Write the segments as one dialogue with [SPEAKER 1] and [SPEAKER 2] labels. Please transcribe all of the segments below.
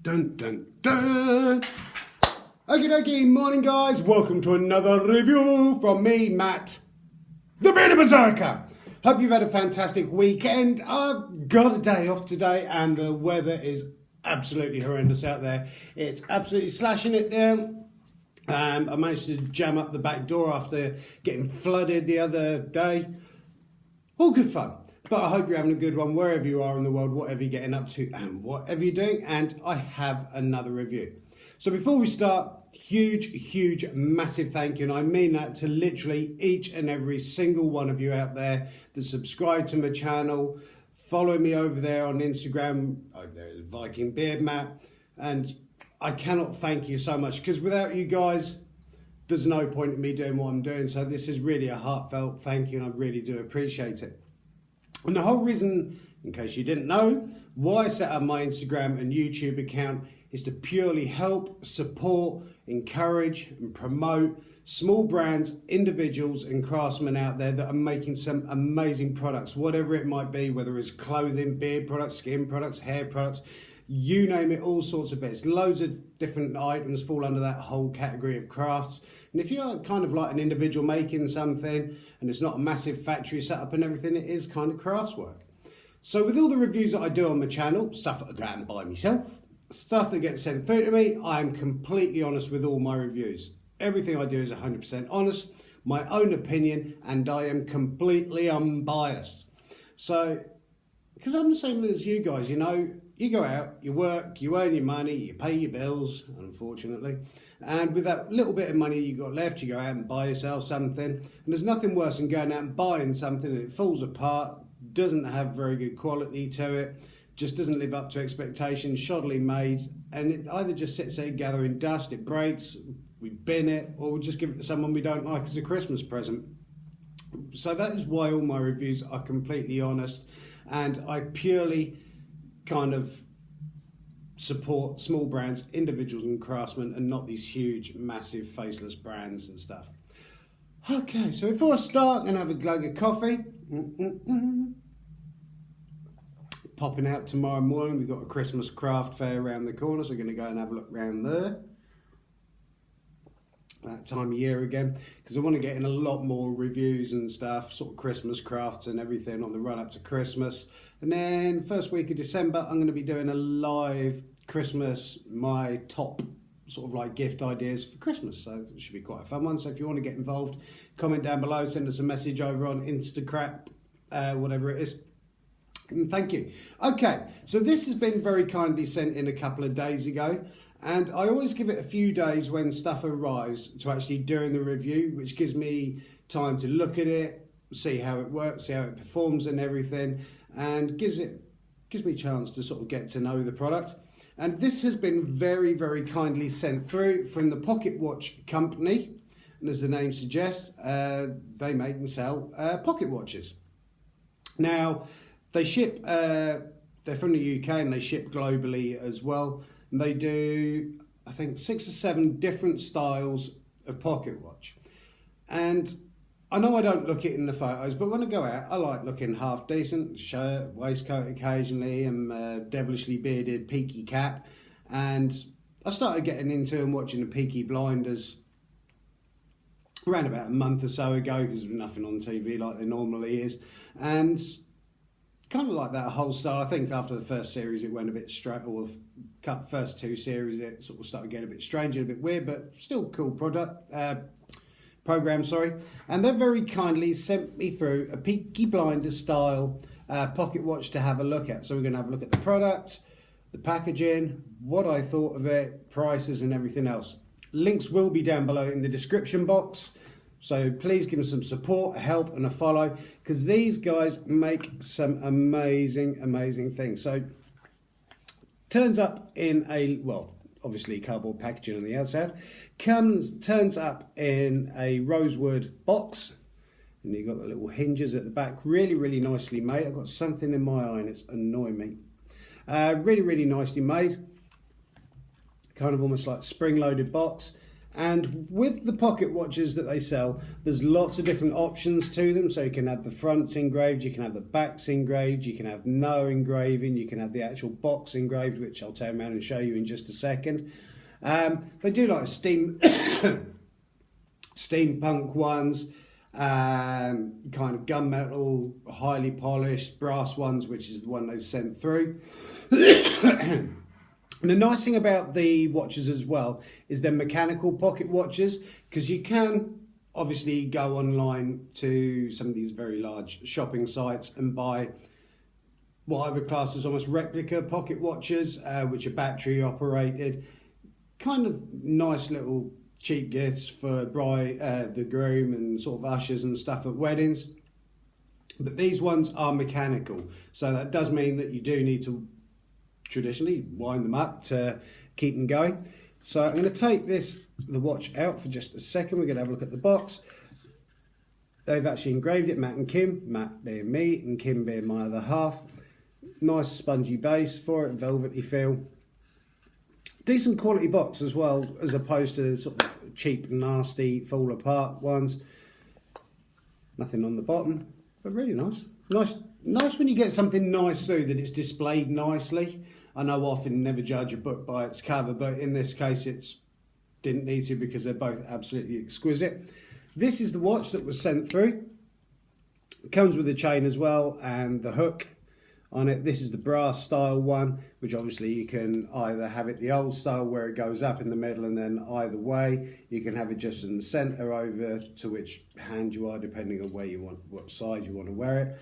[SPEAKER 1] Dun, dun, dun. Okie dokie, morning guys. Welcome to another review from me, Matt, the Bearded Berserker. Hope you've had a fantastic weekend. I've got a day off today and the weather is absolutely horrendous out there. It's absolutely slashing it down. I managed to jam up the back door after getting flooded the other day. All good fun. But I hope you're having a good one wherever you are in the world, whatever you're getting up to and whatever you're doing. And I have another review. So before we start, huge, massive thank you. And I mean that to literally each and every single one of you out there that subscribe to my channel, follow me over there on Instagram, over there is Viking Beard Matt. And I cannot thank you so much because without you guys, there's no point in me doing what I'm doing. So this is really a heartfelt thank you and I really do appreciate it. And the whole reason, in case you didn't know, why I set up my Instagram and YouTube account is to purely help, support, encourage and promote small brands, individuals and craftsmen out there that are making some amazing products, whatever it might be, whether it's clothing, beard products, skin products, hair products, you name it, all sorts of bits. Loads of different items fall under that whole category of crafts. And if you're kind of like an individual making something and it's not a massive factory setup and everything, it is kind of crafts work. So with all the reviews that I do on my channel, stuff that I go out and buy myself, stuff that gets sent through to me, I'm completely honest with all my reviews. Everything I do is 100% honest, my own opinion, and I am completely unbiased. So, because I'm the same as you guys, you know, you go out, you work, you earn your money, you pay your bills, unfortunately. And with that little bit of money you got left, you go out and buy yourself something. And there's nothing worse than going out and buying something and it falls apart, doesn't have very good quality to it, just doesn't live up to expectations, shoddily made, and it either just sits there gathering dust, it breaks, we bin it, or we just give it to someone we don't like as a Christmas present. So that is why all my reviews are completely honest, and I purely kind of support small brands, individuals and craftsmen, and not these huge, massive, faceless brands and stuff. Okay, so before I start, I'm going to have a glug of coffee. Popping out tomorrow morning, we've got a Christmas craft fair around the corner, so we're going to go and have a look around there. That time of year again, because I want to get in a lot more reviews and stuff, sort of Christmas crafts and everything on the run up to Christmas. And then first week of December, I'm going to be doing a live Christmas, my top sort of like gift ideas for Christmas. So it should be quite a fun one. So if you want to get involved, comment down below, send us a message over on Instagram, whatever it is. And thank you. Okay, so this has been very kindly sent in a couple of days ago. And I always give it a few days when stuff arrives to actually doing the review, which gives me time to look at it, see how it works, see how it performs and everything, and gives me a chance to sort of get to know the product. And this has been very kindly sent through from the Watch Company. And as the name suggests, they make and sell pocket watches. Now, they ship, they're from the UK and they ship globally as well. And they do, I think, 6 or 7 different styles of pocket watch. And I know I don't look it in the photos, but when I go out, I like looking half decent, shirt, waistcoat occasionally, and devilishly bearded peaky cap. And I started getting into and watching the Peaky Blinders around about a month or so ago, because there's nothing on TV like there normally is. And kind of like that whole style. I think after the first series it went a bit straight, or the first 2 series it sort of started getting a bit strange and a bit weird, but still cool program, sorry. And they very kindly sent me through a Peaky Blinders style pocket watch to have a look at. So we're going to have a look at the product, the packaging, what I thought of it, prices and everything else. Links will be down below in the description box. So please give them some support, a help and a follow, because these guys make some amazing things. So turns up in a, well, obviously cardboard packaging on the outside, turns up in a rosewood box, and you've got the little hinges at the back, really nicely made. I've got something in my eye and it's annoying me. Really nicely made, kind of almost like spring-loaded box. And with the pocket watches that they sell, there's lots of different options to them. So you can have the fronts engraved, you can have the backs engraved, you can have no engraving, you can have the actual box engraved, which I'll turn around and show you in just a second. They do like steampunk ones, kind of gunmetal, highly polished, brass ones, which is the one they've sent through. And the nice thing about the watches as well is they're mechanical pocket watches, because you can obviously go online to some of these very large shopping sites and buy what I would class as almost replica pocket watches, which are battery operated. Kind of nice little cheap gifts for the groom and sort of ushers and stuff at weddings. But these ones are mechanical, so that does mean that you do need to traditionally wind them up to keep them going. So I'm going to take the watch out for just a second. We're going to have a look at the box. They've actually engraved it, Matt and Kim, Matt being me and Kim being my other half. Nice spongy base for it, velvety feel. Decent quality box as well, as opposed to sort of cheap, nasty, fall apart ones. Nothing on the bottom, but really nice. Nice when you get something nice through that it's displayed nicely. I know often never judge a book by its cover, but in this case it's didn't need to, because they're both absolutely exquisite. This is the watch that was sent through. It comes with a chain as well and the hook on it. This is the brass style one, which obviously you can either have it the old style where it goes up in the middle, and then either way you can have it just in the centre over to which hand you are, depending on where you want, what side you want to wear it.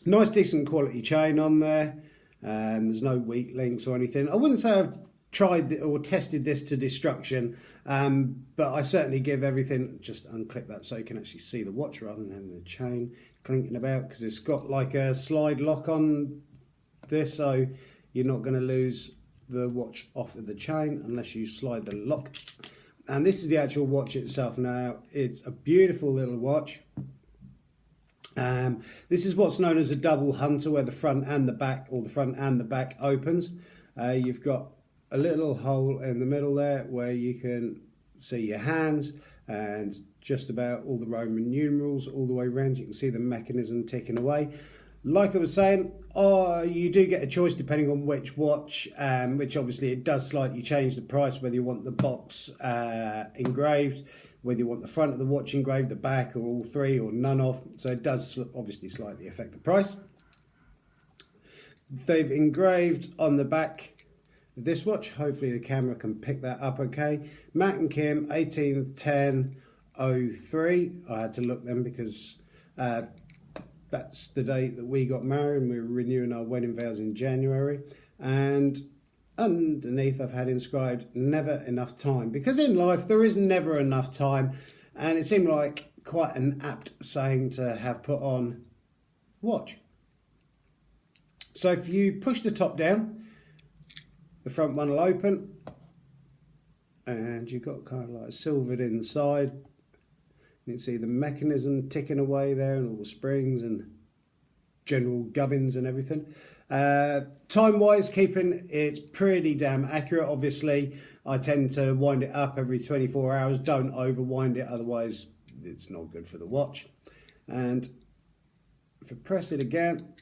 [SPEAKER 1] Nice decent quality chain on there. There's no weak links or anything. I wouldn't say I've tried or tested this to destruction, but I certainly give everything. Just unclip that so you can actually see the watch rather than having the chain clinking about, because it's got like a slide lock on this, so you're not going to lose the watch off of the chain unless you slide the lock. And this is the actual watch itself. Now it's a beautiful little watch. This is what's known as a double hunter, where the front and the back, or the front and the back opens. You've got a little hole in the middle there where you can see your hands, and just about all the Roman numerals all the way around. You can see the mechanism ticking away. Like I was saying, you do get a choice depending on which watch, which obviously it does slightly change the price, whether you want the box engraved, whether you want the front of the watch engraved, the back, or all three, or none of. So it does obviously slightly affect the price. They've engraved on the back of this watch, hopefully the camera can pick that up okay, Matt and Kim, 18th 10/03. I had to look them because that's the date that we got married, and we were renewing our wedding vows in January. And underneath I've had inscribed, never enough time, because in life there is never enough time, and it seemed like quite an apt saying to have put on watch. So if you push the top down, the front one will open, and you've got kind of like silvered inside. You can see the mechanism ticking away there, and all the springs and general gubbins and everything. Time-wise, keeping it's pretty damn accurate. Obviously, I tend to wind it up every 24 hours. Don't overwind it, otherwise it's not good for the watch. And if I press it again,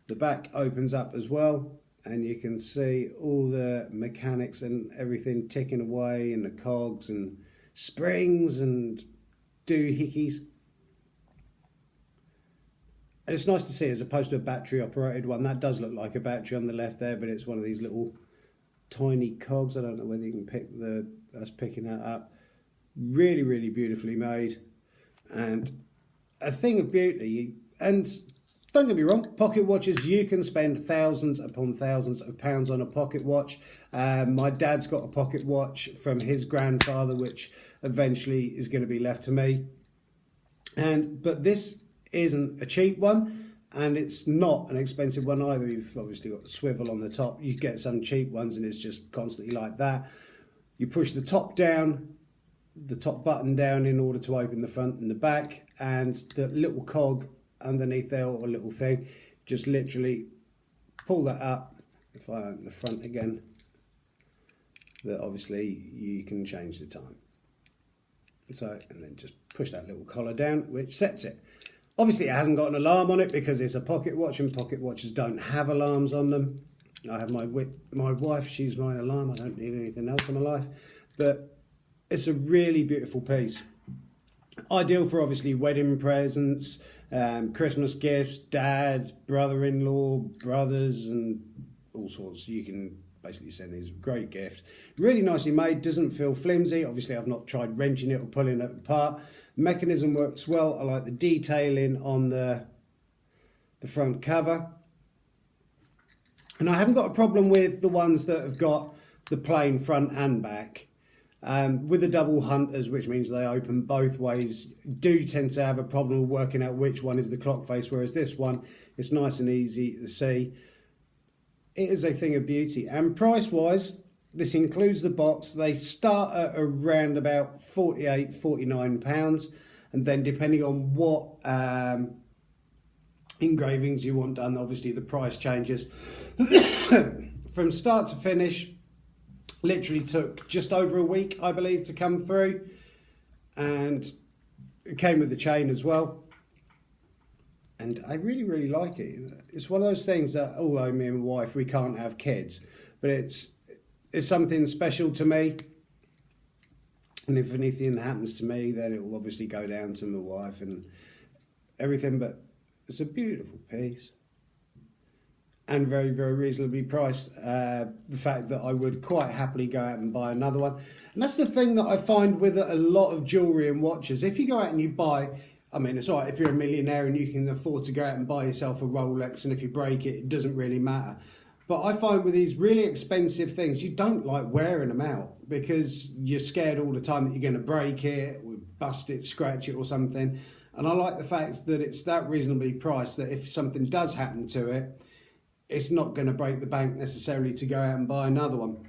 [SPEAKER 1] the back opens up as well, and you can see all the mechanics and everything ticking away, and the cogs and springs and doohickeys. And it's nice to see, as opposed to a battery operated one. That does look like a battery on the left there, but it's one of these little tiny cogs. I don't know whether you can pick us picking that up. Really, really beautifully made, and a thing of beauty. And don't get me wrong, pocket watches, you can spend thousands upon thousands of pounds on a pocket watch. My dad's got a pocket watch from his grandfather, which eventually is going to be left to me. But this isn't a cheap one, and it's not an expensive one either. You've obviously got the swivel on the top. You get some cheap ones and it's just constantly like that. You push the top down, the top button down, in order to open the front and the back, and the little cog underneath there, or a little thing, just literally pull that up. If I open the front again, that obviously you can change the time. So, and then just push that little collar down, which sets it. Obviously it hasn't got an alarm on it because it's a pocket watch, and pocket watches don't have alarms on them. I have my wife, she's my alarm. I don't need anything else in my life. But it's a really beautiful piece. Ideal for obviously wedding presents, Christmas gifts, dad, brother-in-law, brothers, and all sorts. You can basically send these. Great gift. Really nicely made, doesn't feel flimsy. Obviously I've not tried wrenching it or pulling it apart. Mechanism works well. I like the detailing on the front cover. And I haven't got a problem with the ones that have got the plain front and back. With the double hunters, which means they open both ways, do tend to have a problem with working out which one is the clock face, whereas this one, it's nice and easy to see. It is a thing of beauty. And price-wise, this includes the box. They start at around about £48, £49. And then depending on what engravings you want done, obviously the price changes. From start to finish, literally took just over a week, I believe, to come through. And it came with the chain as well. And I really, really like it. It's one of those things that, although me and my wife, we can't have kids, but it's something special to me. And if anything happens to me, then it will obviously go down to my wife and everything. But it's a beautiful piece. And very, very reasonably priced. The fact that I would quite happily go out and buy another one. And that's the thing that I find with a lot of jewellery and watches. If you go out and you buy, I mean, it's all right if you're a millionaire and you can afford to go out and buy yourself a Rolex, and if you break it, it doesn't really matter. But I find with these really expensive things, you don't like wearing them out because you're scared all the time that you're going to break it, or bust it, scratch it or something. And I like the fact that it's that reasonably priced that if something does happen to it, it's not going to break the bank necessarily to go out and buy another one.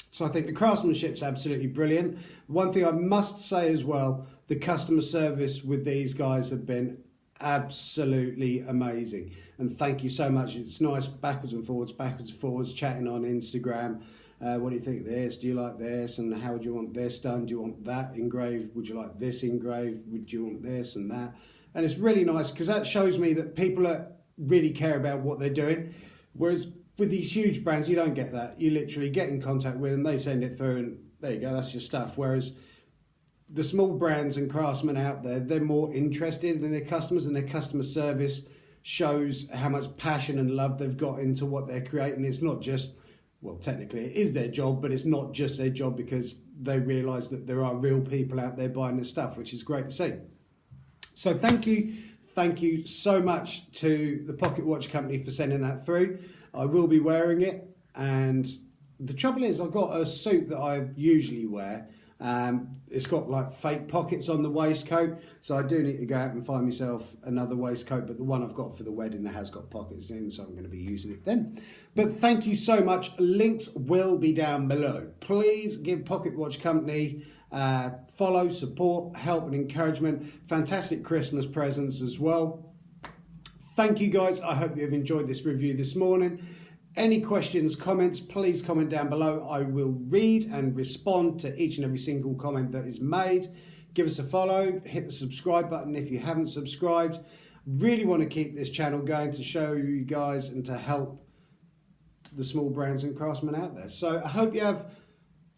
[SPEAKER 1] So I think the craftsmanship's absolutely brilliant. One thing I must say as well, the customer service with these guys have been absolutely amazing. And thank you so much. It's nice backwards and forwards, chatting on Instagram. What do you think of this? Do you like this? And how would you want this done? Do you want that engraved? Would you like this engraved? Would you want this and that? And it's really nice because that shows me that people really care about what they're doing. Whereas with these huge brands, you don't get that. You literally get in contact with them, they send it through, and there you go, that's your stuff. Whereas the small brands and craftsmen out there, they're more interested in their customers, and their customer service shows how much passion and love they've got into what they're creating. It's not just, well, technically it is their job, but it's not just their job because they realise that there are real people out there buying this stuff, which is great to see. So thank you so much to the Pocket Watch Company for sending that through. I will be wearing it, and the trouble is I've got a suit that I usually wear. It's got like fake pockets on the waistcoat, so I do need to go out and find myself another waistcoat, but the one I've got for the wedding has got pockets in, so I'm going to be using it then. But thank you so much. Links will be down below. Please give Pocket Watch Company follow, support, help and encouragement. Fantastic Christmas presents as well. Thank you guys. I hope you have enjoyed this review this morning. Any questions, comments, please comment down below. I will read and respond to each and every single comment that is made. Give us a follow, hit the subscribe button if you haven't subscribed. Really want to keep this channel going to show you guys and to help the small brands and craftsmen out there. So I hope you have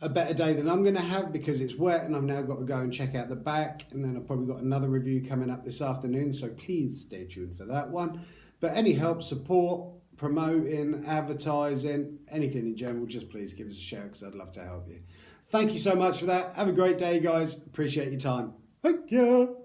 [SPEAKER 1] a better day than I'm going to have because it's wet and I've now got to go and check out the back, and then I've probably got another review coming up this afternoon, so please stay tuned for that one. But any help, support, promoting, advertising, anything in general, just please give us a shout because I'd love to help you. Thank you so much for that. Have a great day, guys. Appreciate your time. Thank you.